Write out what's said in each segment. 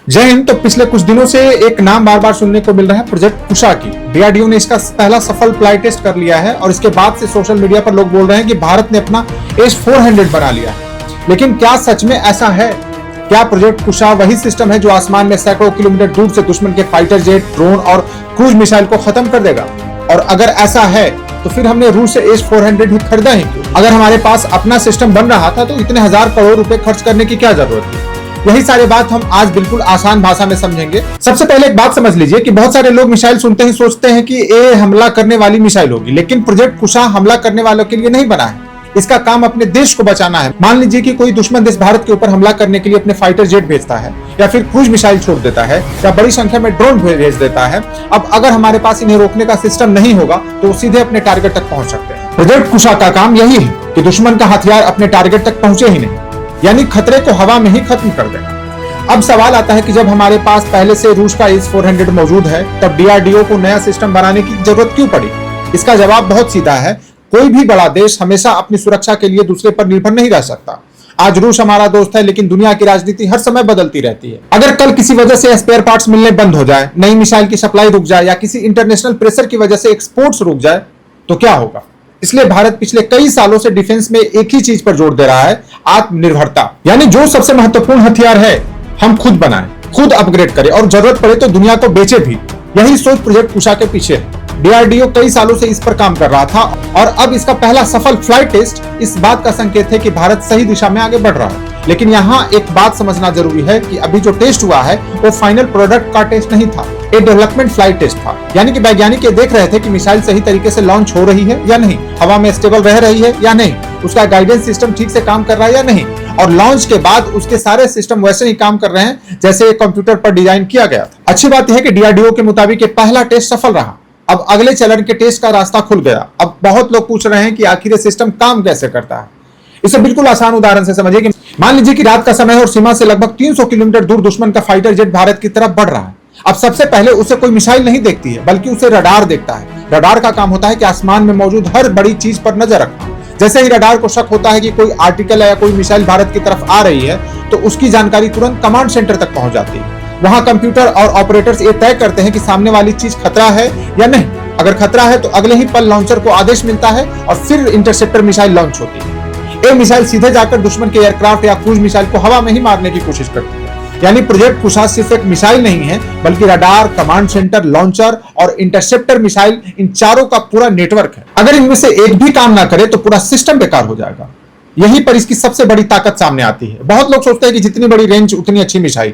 जय हिंद। तो पिछले कुछ दिनों से एक नाम बार बार सुनने को मिल रहा है, प्रोजेक्ट कुशा की। डीआरडीओ ने इसका पहला सफल फ्लाइट टेस्ट कर लिया है और इसके बाद से सोशल मीडिया पर लोग बोल रहे हैं कि भारत ने अपना S-400 बना लिया है। लेकिन क्या सच में ऐसा है? क्या प्रोजेक्ट कुशा वही सिस्टम है जो आसमान में सैकड़ों किलोमीटर दूर से दुश्मन के फाइटर जेट, ड्रोन और क्रूज मिसाइल को खत्म कर देगा? और अगर ऐसा है तो फिर हमने रूस से S-400 ही खरीदा ही क्यों? अगर हमारे पास अपना सिस्टम बन रहा था तो इतने हजार करोड़ रुपए खर्च करने की क्या जरूरत थी? यही सारी बात हम आज बिल्कुल आसान भाषा में समझेंगे। सबसे पहले एक बात समझ लीजिए कि बहुत सारे लोग मिसाइल सुनते ही सोचते हैं कि ये हमला करने वाली मिसाइल होगी, लेकिन प्रोजेक्ट कुशा हमला करने वालों के लिए नहीं बना है। इसका काम अपने देश को बचाना है। मान लीजिए कि कोई दुश्मन देश भारत के ऊपर हमला करने के लिए अपने फाइटर जेट भेजता है या फिर क्रूज मिसाइल छोड़ देता है या बड़ी संख्या में ड्रोन भेज देता है। अब अगर हमारे पास इन्हें रोकने का सिस्टम नहीं होगा तो सीधे अपने टारगेट तक पहुंच सकते हैं। प्रोजेक्ट कुशा का काम यही है कि दुश्मन का हथियार अपने टारगेट तक पहुंचे ही नहीं, यानी खतरे को हवा में ही खत्म कर देगा। अब सवाल आता है कि जब हमारे पास पहले से रूस का S-400 मौजूद है, तब डीआरडीओ को नया सिस्टम बनाने की जरूरत क्यों पड़ी? इसका जवाब बहुत सीधा है। कोई भी बड़ा देश हमेशा अपनी सुरक्षा के लिए दूसरे पर निर्भर नहीं रह सकता। आज रूस हमारा दोस्त है, लेकिन दुनिया की राजनीति हर समय बदलती रहती है। अगर कल किसी वजह से स्पेयर पार्ट्स मिलने बंद हो जाए, नई मिसाइल की सप्लाई रुक जाए या किसी इंटरनेशनल प्रेशर की वजह से एक्सपोर्ट्स रुक जाए तो क्या होगा? इसलिए भारत पिछले कई सालों से डिफेंस में एक ही चीज पर जोर दे रहा है, आत्मनिर्भरता। यानी जो सबसे महत्वपूर्ण हथियार है हम खुद बनाएं, खुद अपग्रेड करें और जरूरत पड़े तो दुनिया को बेचे भी। यही सोच प्रोजेक्ट कुशा के पीछे है। डीआरडीओ कई सालों से इस पर काम कर रहा था और अब इसका पहला सफल फ्लाइट टेस्ट इस बात का संकेत है कि भारत सही दिशा में आगे बढ़ रहा है। लेकिन यहाँ एक बात समझना जरूरी है कि अभी जो टेस्ट हुआ है वो फाइनल प्रोडक्ट का टेस्ट नहीं था, एक डेवलपमेंट फ्लाइट टेस्ट था। यानी कि वैज्ञानिक ये देख रहे थे कि मिसाइल सही तरीके से लॉन्च हो रही है या नहीं, हवा में स्टेबल रह रही है या नहीं, उसका गाइडेंस सिस्टम ठीक से काम कर रहा है या नहीं, और लॉन्च के बाद उसके सारे सिस्टम वैसे ही काम कर रहे हैं जैसे कंप्यूटर पर डिजाइन किया गया था। अच्छी बात यह है कि डीआरडीओ के मुताबिक ये पहला टेस्ट सफल रहा। अब अगले चरण के टेस्ट का रास्ता खुल गया। अब बहुत लोग पूछ रहे हैं कि आखिर ये सिस्टम काम कैसे करता है। इसे बिल्कुल आसान उदाहरण से समझिए कि मान लीजिए कि रात का समय है और सीमा से लगभग 300 किलोमीटर दूर दुश्मन का फाइटर जेट भारत की तरफ बढ़ रहा है। अब सबसे पहले उसे कोई मिसाइल नहीं देखती है, बल्कि उसे रडार देखता है। रडार का काम होता है कि आसमान में मौजूद हर बड़ी चीज पर नजर रखना। जैसे ही रडार को शक होता है कि कोई आर्टिकल या कोई मिसाइल भारत की तरफ आ रही है, तो उसकी जानकारी तुरंत कमांड सेंटर तक पहुंच जाती है। वहां कंप्यूटर और ऑपरेटर्स ये तय करते हैं कि सामने वाली चीज खतरा है या नहीं। अगर खतरा है तो अगले ही पल लॉन्चर को आदेश मिलता है और फिर इंटरसेप्टर मिसाइल लॉन्च होती है। ये मिसाइल सीधे जाकर दुश्मन के एयरक्राफ्ट या क्रूज मिसाइल को हवा में ही मारने की कोशिश करती है। यानी प्रोजेक्ट कुशा सिर्फ एक मिसाइल नहीं है, बल्कि रडार, कमांड सेंटर, लॉन्चर और इंटरसेप्टर मिसाइल, इन चारों का पूरा नेटवर्क है। अगर इनमें से एक भी काम ना करे तो पूरा सिस्टम बेकार हो जाएगा। यहीं पर इसकी सबसे बड़ी ताकत सामने आती है। बहुत लोग सोचते हैं कि जितनी बड़ी रेंज उतनी अच्छी मिसाइल,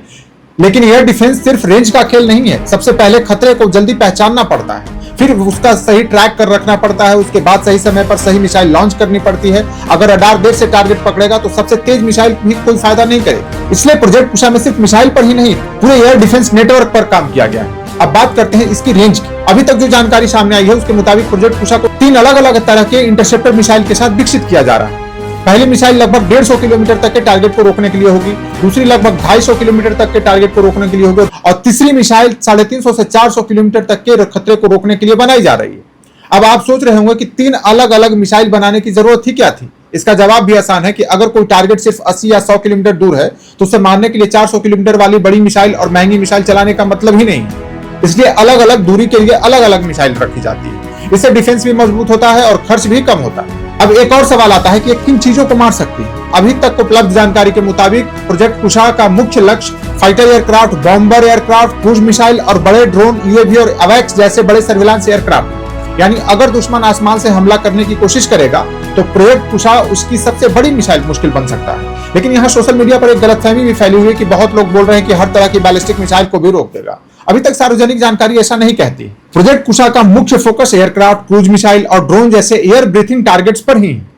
लेकिन एयर डिफेंस सिर्फ रेंज का खेल नहीं है। सबसे पहले खतरे को जल्दी पहचानना पड़ता है, फिर उसका सही ट्रैक कर रखना पड़ता है, उसके बाद सही समय पर सही मिसाइल लॉन्च करनी पड़ती है। अगर रडार देर से टारगेट पकड़ेगा तो सबसे तेज मिसाइल भी कोई फायदा नहीं करेगी। इसलिए प्रोजेक्ट कुशा में सिर्फ मिसाइल पर ही नहीं, पूरे एयर डिफेंस नेटवर्क पर काम किया गया है। अब बात करते हैं इसकी रेंज की। अभी तक जो जानकारी सामने आई है उसके मुताबिक प्रोजेक्ट कुशा को 3 अलग अलग तरह के इंटरसेप्टर मिसाइल के साथ विकसित किया जा रहा है। पहली मिसाइल लगभग 150 किलोमीटर तक के टारगेट को रोकने के लिए होगी, दूसरी लगभग 250 किलोमीटर तक के टारगेट को रोकने के लिए होगी और तीसरी मिसाइल 350 से 400 किलोमीटर तक के खतरे को रोकने के लिए बनाई जा रही है। अब आप सोच रहे होंगे कि 3 अलग अलग मिसाइल बनाने की जरूरत ही क्या थी? इसका जवाब भी आसान है कि अगर कोई टारगेट सिर्फ 80 या 100 किलोमीटर दूर है तो उसे मारने के लिए 400 किलोमीटर वाली बड़ी मिसाइल और महंगी मिसाइल चलाने का मतलब ही नहीं है। इसलिए अलग अलग दूरी के लिए अलग अलग मिसाइल रखी जाती है। इससे डिफेंस भी मजबूत होता है और खर्च भी कम होता है। अब एक और सवाल आता है कि किन चीजों को मार सकती है? अभी तक उपलब्ध जानकारी के मुताबिक प्रोजेक्ट कुशा का मुख्य लक्ष्य fighter aircraft, bomber aircraft, cruise missile और बड़े ड्रोन, यूएवी और अवैक्स जैसे बड़े सर्विलांस एयरक्राफ्ट। यानी अगर दुश्मन आसमान से हमला करने की कोशिश करेगा तो प्रोजेक्ट कुशा उसकी सबसे बड़ी मिसाइल मुश्किल बन सकता है। लेकिन यहाँ सोशल मीडिया पर एक गलतफहमी भी फैली हुई है कि बहुत लोग बोल रहे हैं कि हर तरह की बैलिस्टिक मिसाइल को भी रोक देगा। अभी तक सार्वजनिक जानकारी ऐसा नहीं कहती। प्रोजेक्ट कुशा का मुख्य फोकस एयरक्राफ्ट, क्रूज मिसाइल और ड्रोन जैसे एयर ब्रीथिंग टारगेट्स पर ही है।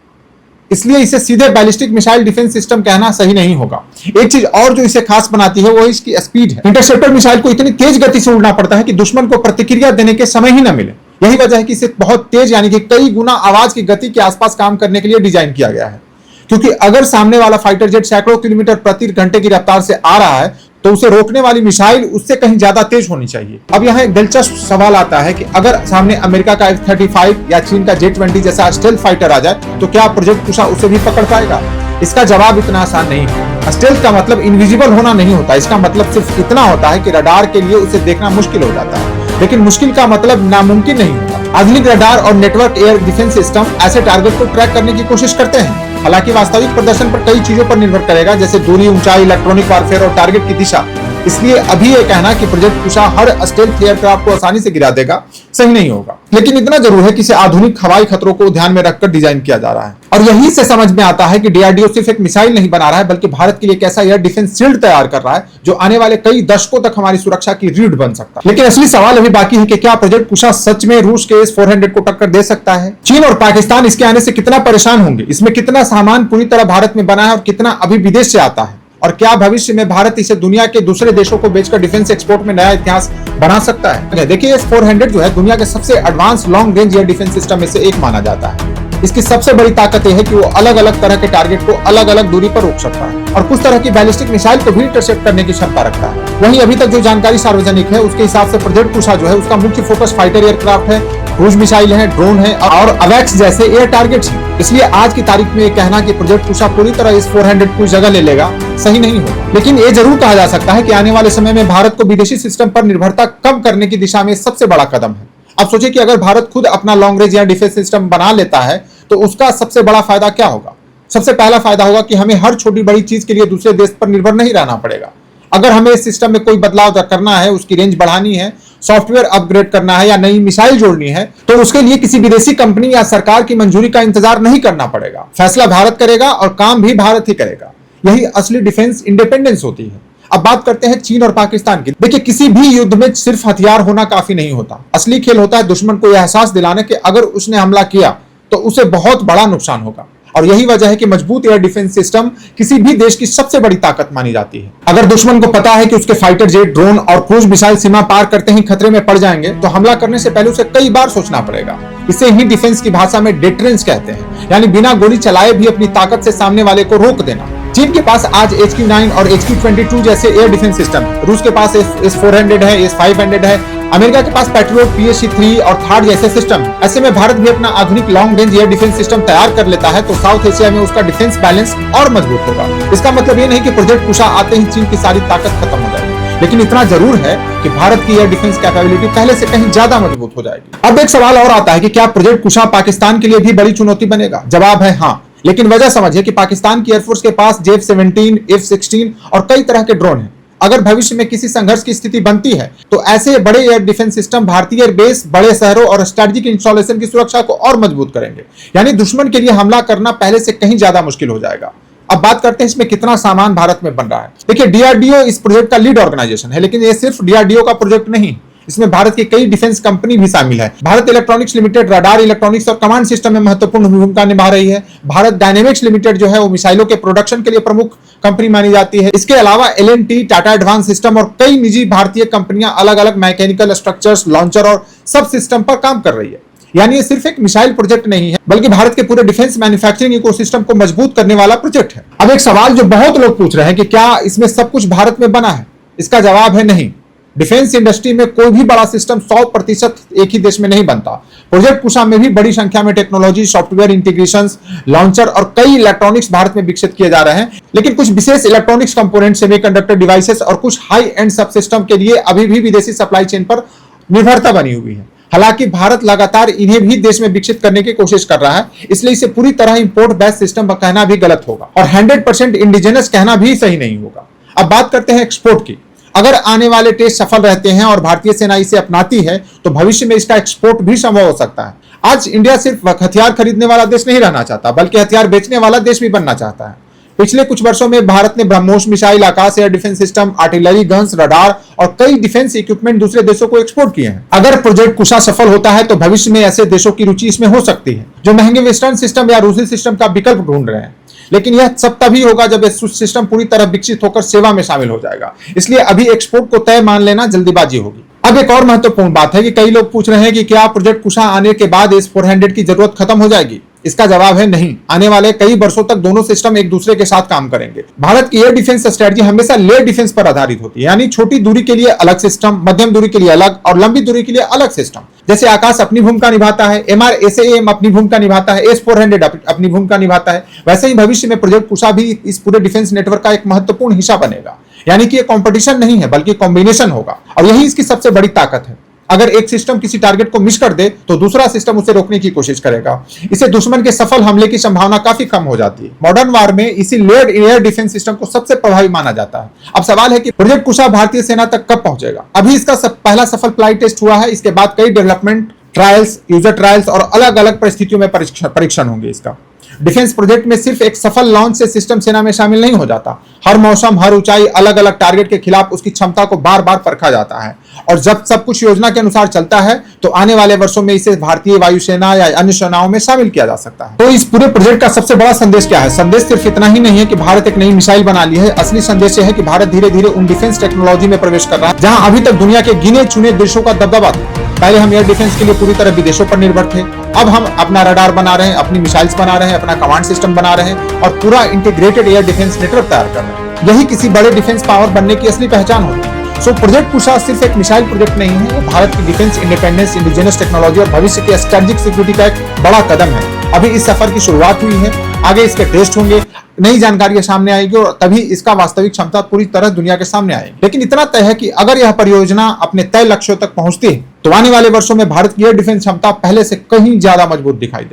इसलिए इसे सीधे बैलिस्टिक मिसाइल डिफेंस सिस्टम कहना सही नहीं होगा। एक चीज और जो इसे खास बनाती है वो इसकी स्पीड है। इंटरसेप्टर मिसाइल को इतनी तेज गति से उड़ना पड़ता है कि दुश्मन को प्रतिक्रिया देने के समय ही न मिले। यही वजह है कि इसे बहुत तेज यानी कि कई गुना आवाज की गति के आसपास काम करने के लिए डिजाइन किया गया है। क्योंकि अगर सामने वाला फाइटर जेट सैकड़ों किलोमीटर प्रति घंटे की रफ्तार से आ रहा है तो उसे रोकने वाली मिसाइल उससे कहीं ज्यादा तेज होनी चाहिए। अब यहाँ एक दिलचस्प सवाल आता है कि अगर सामने अमेरिका का F-35 या चीन का J-20 जैसा स्टेल्थ फाइटर आ जाए तो क्या प्रोजेक्ट कुशा उसे भी पकड़ पाएगा? इसका जवाब इतना आसान नहीं है। स्टेल्थ का मतलब इनविजिबल होना नहीं होता, इसका मतलब सिर्फ इतना होता है कि रडार के लिए उसे देखना मुश्किल हो जाता है, लेकिन मुश्किल का मतलब नामुमकिन नहीं होता। आधुनिक रडार और नेटवर्क एयर डिफेंस सिस्टम ऐसे टारगेट को ट्रैक करने की कोशिश करते हैं। हालांकि वास्तविक प्रदर्शन पर कई चीजों पर निर्भर करेगा, जैसे दूरी, ऊंचाई, इलेक्ट्रॉनिक वारफेयर और टारगेट की दिशा। इसलिए अभी ये कहना कि प्रोजेक्ट कुशा हर स्टेल्थ एयरक्राफ्ट को आसानी से गिरा देगा सही नहीं होगा, लेकिन इतना जरूर है कि इसे आधुनिक हवाई खतरों को ध्यान में रखकर डिजाइन किया जा रहा है। और यही से समझ में आता है कि डीआरडीओ सिर्फ एक मिसाइल नहीं बना रहा है, बल्कि भारत के लिए एक ऐसा एयर डिफेंस शील्ड तैयार कर रहा है जो आने वाले कई दशकों तक हमारी सुरक्षा की रीढ़ बन सकता है। लेकिन असली सवाल अभी बाकी है कि क्या प्रोजेक्ट कुशा सच में रूस के S-400 को टक्कर दे सकता है? चीन और पाकिस्तान इसके आने से कितना परेशान होंगे? इसमें कितना सामान पूरी तरह भारत में बना है और कितना अभी विदेश से आता है? और क्या भविष्य में भारत इसे दुनिया के दूसरे देशों को बेचकर डिफेंस एक्सपोर्ट में नया इतिहास बना सकता है? देखिए, S-400 जो है दुनिया के सबसे advance long range air defence system में से एक माना जाता है। इसकी सबसे बड़ी ताकत यह है कि वो अलग अलग तरह के टारगेट को अलग अलग दूरी पर रोक सकता है और कुछ तरह की बैलिस्टिक मिसाइल को भी इंटरसेप्ट करने की क्षमता रखता है। वहीं अभी तक जो जानकारी सार्वजनिक है उसके हिसाब से प्रोजेक्ट कुशा जो है उसका मुख्य फोकस फाइटर एयरक्राफ्ट है, क्रूज मिसाइल है, ड्रोन है और अवैक्स जैसे एयर टारगेट्स हैं। इसलिए आज की तारीख में ये कहना कि प्रोजेक्ट कुशा पूरी तरह S-400 की जगह ले लेगा सही नहीं होगा। लेकिन ये जरूर कहा जा सकता है कि आने वाले समय में भारत को विदेशी सिस्टम पर निर्भरता कम करने की दिशा में सबसे बड़ा कदम है। अब सोचिए कि अगर भारत खुद अपना long range air defence system बना लेता है तो उसका सबसे बड़ा फायदा क्या होगा? सबसे पहला फायदा होगा कि हमें हर छोटी बड़ी चीज के लिए दूसरे देश पर निर्भर नहीं रहना पड़ेगा। अगर हमें इस सिस्टम में कोई बदलाव करना है, उसकी रेंज बढ़ानी है, सॉफ्टवेयर अपग्रेड करना है या नई मिसाइल जोड़नी है, तो उसके लिए किसी विदेशी कंपनी या सरकार की मंजूरी का इंतजार नहीं करना पड़ेगा। फैसला भारत करेगा और काम भी भारत ही करेगा। यही असली डिफेंस इंडिपेंडेंस होती है। अब बात करते हैं चीन और पाकिस्तान की। देखिए, किसी भी युद्ध में सिर्फ हथियार होना काफी नहीं होता। असली खेल होता है दुश्मन को यह एहसास दिलाने कि अगर उसने हमला किया तो उसे बहुत बड़ा नुकसान होगा। और यही वजह है कि मजबूत एयर डिफेंस सिस्टम किसी भी देश की सबसे बड़ी ताकत मानी जाती है। अगर दुश्मन को पता है कि उसके फाइटर जेट, ड्रोन और क्रूज मिसाइल सीमा पार करते ही खतरे में पड़ जाएंगे, तो हमला करने से पहले उसे कई बार सोचना पड़ेगा। इसे ही डिफेंस की भाषा में डेटरेंस कहते हैं, यानी बिना गोली चलाए भी अपनी ताकत से सामने वाले को रोक देना। चीन के पास आज HQ-9 और HQ-22 जैसे एयर डिफेंस सिस्टम है। रूस के पास S-400 है, S-500 है। अमेरिका के पास पैट्रियट, PSC-3 और THAAD जैसे सिस्टम है। ऐसे में भारत भी अपना आधुनिक long range air defence system तैयार कर लेता है तो साउथ एशिया में उसका डिफेंस बैलेंस और मजबूत होगा। इसका मतलब ये नहीं कि प्रोजेक्ट कुशा आते ही चीन की सारी ताकत खत्म हो जाएगी, लेकिन इतना जरूर है कि भारत की एयर डिफेंस कैपेबिलिटी पहले से कहीं ज्यादा मजबूत हो जाएगी। अब एक सवाल और आता है कि क्या प्रोजेक्ट कुशा पाकिस्तान के लिए भी बड़ी चुनौती बनेगा? जवाब है हाँ, लेकिन वजह समझिए कि पाकिस्तान की एयरफोर्स के पास F-17, F-16 और कई तरह के ड्रोन हैं। अगर भविष्य में किसी संघर्ष की स्थिति बनती है तो ऐसे बड़े एयर डिफेंस सिस्टम भारतीय एयरबेस, बड़े शहरों और स्ट्रेटेजिक इंस्टॉलेशन की सुरक्षा को और मजबूत करेंगे। यानी दुश्मन के लिए हमला करना पहले से कहीं ज्यादा मुश्किल हो जाएगा। अब बात करते हैं इसमें कितना सामान भारत में बन रहा है। देखिए, डीआरडीओ इस प्रोजेक्ट का लीड ऑर्गेनाइजेशन है, लेकिन ये सिर्फ डीआरडीओ का प्रोजेक्ट नहीं, इसमें भारत की कई डिफेंस कंपनी भी शामिल है। Bharat electronics limited radar, electronics और कमांड सिस्टम में महत्वपूर्ण भूमिका निभा रही है। भारत डायनेमिक्स लिमिटेड जो है वो मिसाइलों के प्रोडक्शन के लिए प्रमुख कंपनी मानी जाती है। इसके अलावा L&T, टाटा एडवांस सिस्टम और कई निजी भारतीय कंपनियां अलग अलग मैकेनिकल स्ट्रक्चर्स, लॉन्चर और सब सिस्टम पर काम कर रही है। यानी ये सिर्फ एक मिसाइल प्रोजेक्ट नहीं है, बल्कि भारत के पूरे डिफेंस मैन्युफैक्चरिंग इकोसिस्टम को मजबूत करने वाला प्रोजेक्ट है। अब एक सवाल जो बहुत लोग पूछ रहे हैं कि क्या इसमें सब कुछ भारत में बना है? इसका जवाब है नहीं। डिफेंस इंडस्ट्री में कोई भी बड़ा सिस्टम 100% एक ही देश में नहीं बनता। प्रोजेक्ट कुशा में भी बड़ी संख्या में टेक्नोलॉजी, सॉफ्टवेयर इंटीग्रेशंस, लॉन्चर और कई इलेक्ट्रॉनिक्स भारत में विकसित किए जा रहे हैं। लेकिन कुछ विशेष इलेक्ट्रॉनिक्स कंपोनेंट, सेमीकंडक्टर डिवाइसेस और कुछ हाई एंड सब सिस्टम के लिए अभी भी विदेशी सप्लाई चेन पर निर्भरता बनी हुई है। हालांकि भारत लगातार इन्हें भी देश में विकसित करने की कोशिश कर रहा है, इसलिए इसे पूरी तरह इंपोर्ट बेस्ड सिस्टम कहना भी गलत होगा और 100% इंडिजिनस कहना भी सही नहीं होगा। अब बात करते हैं एक्सपोर्ट की। अगर आने वाले टेस्ट सफल रहते हैं और भारतीय सेना इसे अपनाती है तो भविष्य में इसका एक्सपोर्ट भी संभव हो सकता है। आज इंडिया सिर्फ हथियार खरीदने वाला देश नहीं रहना चाहता, बल्कि हथियार बेचने वाला देश भी बनना चाहता है। पिछले कुछ वर्षों में भारत ने BrahMos missile, Akash air defence system, artillery guns, radar और कई डिफेंस इक्विपमेंट दूसरे देशों को एक्सपोर्ट किए हैं। अगर प्रोजेक्ट कुशा सफल होता है तो भविष्य में ऐसे देशों की रुचि इसमें हो सकती है जो महंगे वेस्टर्न सिस्टम या रूसी सिस्टम का विकल्प ढूंढ रहे हैं। लेकिन यह सब तभी होगा जब यह सिस्टम पूरी तरह विकसित होकर सेवा में शामिल हो जाएगा। इसलिए अभी एक्सपोर्ट को तय मान लेना जल्दीबाजी होगी। अब एक और महत्वपूर्ण बात है कि कई लोग पूछ रहे हैं कि क्या प्रोजेक्ट कुशा आने के बाद S-400 की जरूरत खत्म हो जाएगी? इसका जवाब है नहीं। आने वाले कई वर्षों तक दोनों सिस्टम एक दूसरे के साथ काम करेंगे। भारत की एयर डिफेंस स्ट्रेटजी हमेशा लेयर डिफेंस पर आधारित होती है, यानी छोटी दूरी के लिए अलग सिस्टम, मध्यम दूरी के लिए अलग और लंबी दूरी के लिए अलग सिस्टम। जैसे आकाश अपनी भूमिका निभाता है, MRSAM अपनी भूमिका निभाता है, S-400 अपनी भूमिका निभाता है, वैसे ही भविष्य में प्रोजेक्ट कुशा भी इस पूरे डिफेंस नेटवर्क का एक महत्वपूर्ण हिस्सा बनेगा। यानी कि ये कंपटीशन नहीं है बल्कि कॉम्बिनेशन होगा, और यही इसकी सबसे बड़ी ताकत है। अगर एक सिस्टम किसी टारगेट को मिस कर दे तो दूसरा सिस्टम उसे रोकने की कोशिश करेगा। इससे दुश्मन के सफल हमले की संभावना काफी कम हो जाती है। मॉडर्न वार में इसी लेयर्ड एयर डिफेंस सिस्टम को सबसे प्रभावी माना जाता है। अब सवाल है कि प्रोजेक्ट कुशा भारतीय सेना तक कब पहुंचेगा। अभी इसका पहला सफल फ्लाइट टेस्ट हुआ है। इसके बाद कई डेवलपमेंट ट्रायल्स, यूजर ट्रायल्स और अलग अलग परिस्थितियों में परीक्षण होंगे। इसका डिफेंस प्रोजेक्ट में सिर्फ एक सफल लॉन्च से सिस्टम सेना में शामिल नहीं हो जाता। हर मौसम, हर ऊंचाई, अलग अलग टारगेट के खिलाफ उसकी क्षमता को बार बार परखा जाता है, और जब सब कुछ योजना के अनुसार चलता है तो आने वाले वर्षों में इसे भारतीय वायुसेना या अन्य सेनाओं में शामिल किया जा सकता है। तो इस पूरे प्रोजेक्ट का सबसे बड़ा संदेश क्या है? संदेश सिर्फ इतना ही नहीं है कि भारत एक नई मिसाइल बना ली है। असली संदेश यह है कि भारत धीरे धीरे उन डिफेंस टेक्नोलॉजी में प्रवेश कर रहा है जहां अभी तक दुनिया के गिने चुने देशों का दबदबा था। पहले हम एयर डिफेंस के लिए पूरी तरह विदेशों पर निर्भर थे। अब हम अपना रडार बना रहे हैं, अपनी मिसाइल्स बना रहे हैं, अपना कमांड सिस्टम बना रहे हैं और पूरा इंटीग्रेटेड एयर डिफेंस नेटवर्क तैयार कर रहे हैं। यही किसी बड़े डिफेंस पावर बनने की असली पहचान होती है। सो प्रोजेक्ट कुशा सिर्फ एक मिसाइल प्रोजेक्ट नहीं है, ये भारत की डिफेंस इंडिपेंडेंस, इंडिजिनस टेक्नोलॉजी और भविष्य की स्ट्रेटेजिक सिक्योरिटी का एक बड़ा कदम है। अभी इस सफर की शुरुआत हुई है, आगे इसके टेस्ट होंगे, नई जानकारी सामने आएगी और तभी इसका वास्तविक क्षमता पूरी तरह दुनिया के सामने आएगी। लेकिन इतना तय है कि अगर यह परियोजना अपने तय लक्ष्यों तक पहुंचती है तो आने वाले वर्षों में भारत की एयर डिफेंस क्षमता पहले से कहीं ज्यादा मजबूत दिखाई देगी।